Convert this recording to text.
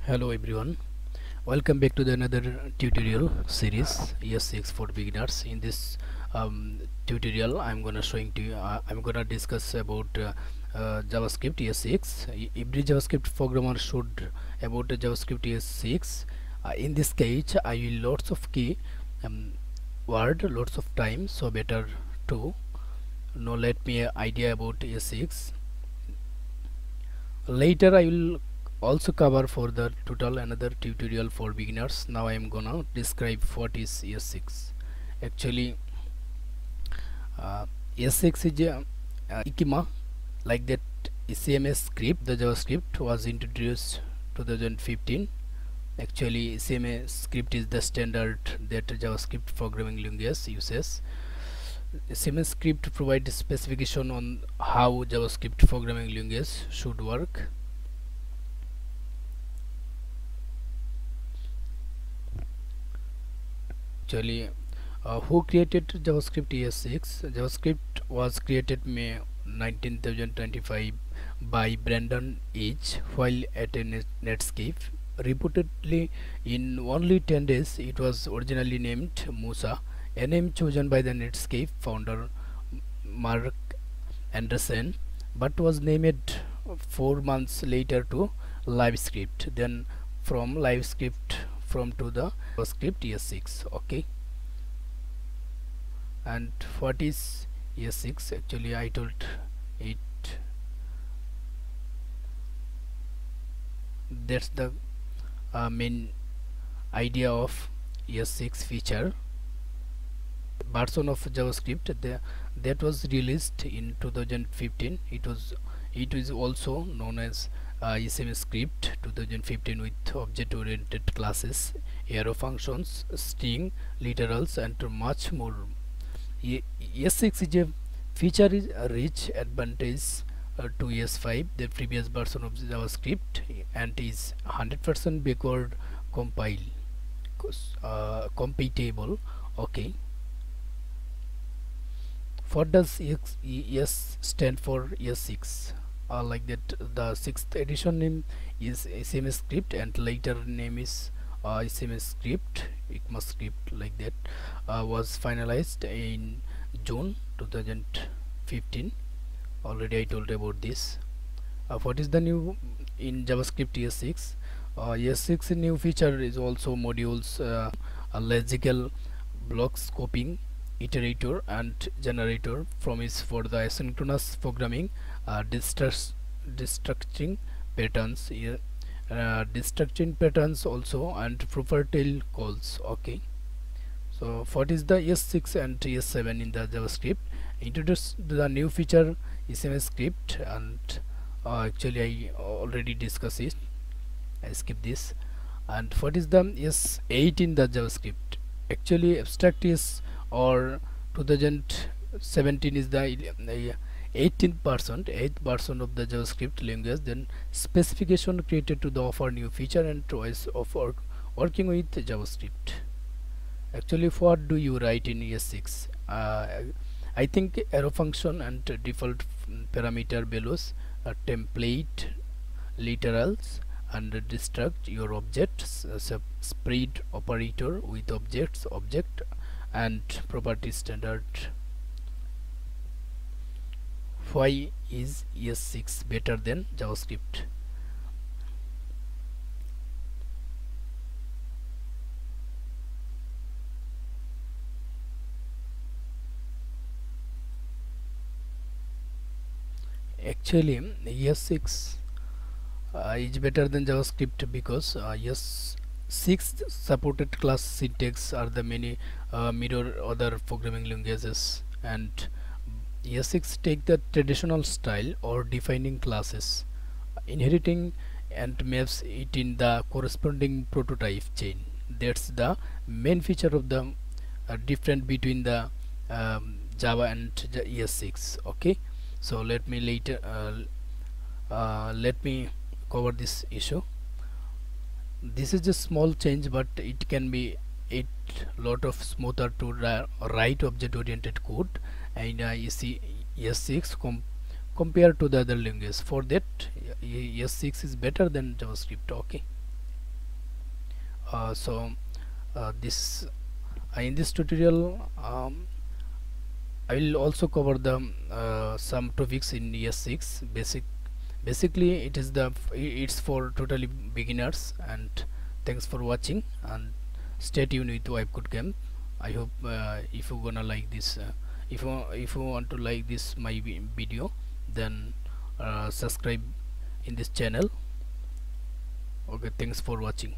Hello everyone, welcome back to the another tutorial series ES6 for beginners. In this tutorial I'm gonna showing to you I'm gonna discuss about JavaScript ES6. Every JavaScript programmer should about the JavaScript ES6. In this case I will lots of key word lots of time, so better to know let me idea about ES6. Later I will also cover for the total another tutorial for beginners. Now I am gonna describe what is ES6. Actually ES6 is a schema like that ECMS script. The JavaScript was introduced 2015. Actually ECMS script is the standard that JavaScript programming language uses. ECMS script provides specification on how JavaScript programming language should work. Actually who created JavaScript ES6? JavaScript was created May 1925 by Brandon H while at a Netscape. Reportedly in only 10 days it was originally named Musa, a name chosen by the Netscape founder Mark Anderson, but was named 4 months later to LiveScript, then from LiveScript from to the JavaScript ES6. Okay, and what is ES6? Actually I told it, that's the main idea of ES6 feature. Version of JavaScript that was released in 2015. It is also known as ECMS script 2015 with object-oriented classes, arrow functions, string, literals, and much more. ES6 is a feature is a rich advantage to ES5, the previous version of JavaScript, and is 100% backward compatible. Okay. What does ES stand for? ES6 like that the 6th edition name is ECMS script and later name is ECMS script, ECMAScript like that, was finalized in June 2015. Already I told about this. What is the new in JavaScript ES6? ES6 new feature is also modules, a logical block scoping, iterator and generator from is for the asynchronous programming, destructuring patterns, destructuring patterns also, and proper tail calls. Okay, so what is the ES6 and ES7 in the JavaScript? Introduced the new feature ECMS script, and actually I already discussed it, I skip this. And what is the ES8 in the JavaScript? Actually abstract is or 2017 is the 8th version of the JavaScript language, then specification created to the offer new feature and choice of working with JavaScript. Actually what do you write in ES6? I think arrow function and default parameter values, template literals, and destruct your objects, spread operator with object and property standard. Why is ES6 better than JavaScript? Actually ES6 is better than JavaScript because ES6 supported class syntax are the many mirror other programming languages, and ES6 take the traditional style or defining classes, inheriting and maps it in the corresponding prototype chain. That's the main feature of the difference between the Java and ES6. Okay, so let me later let me cover this issue. This is a small change, but it can be a lot of smoother to write object-oriented code, and you see ES6 compared to the other languages. For that ES6 is better than JavaScript. Okay. This in this tutorial I will also cover the some topics in ES6 basically it's for totally beginners. And thanks for watching, and stay tuned with webcodecamp. I hope if you gonna like this, if you want to like this my video, then subscribe in this channel. Okay, thanks for watching.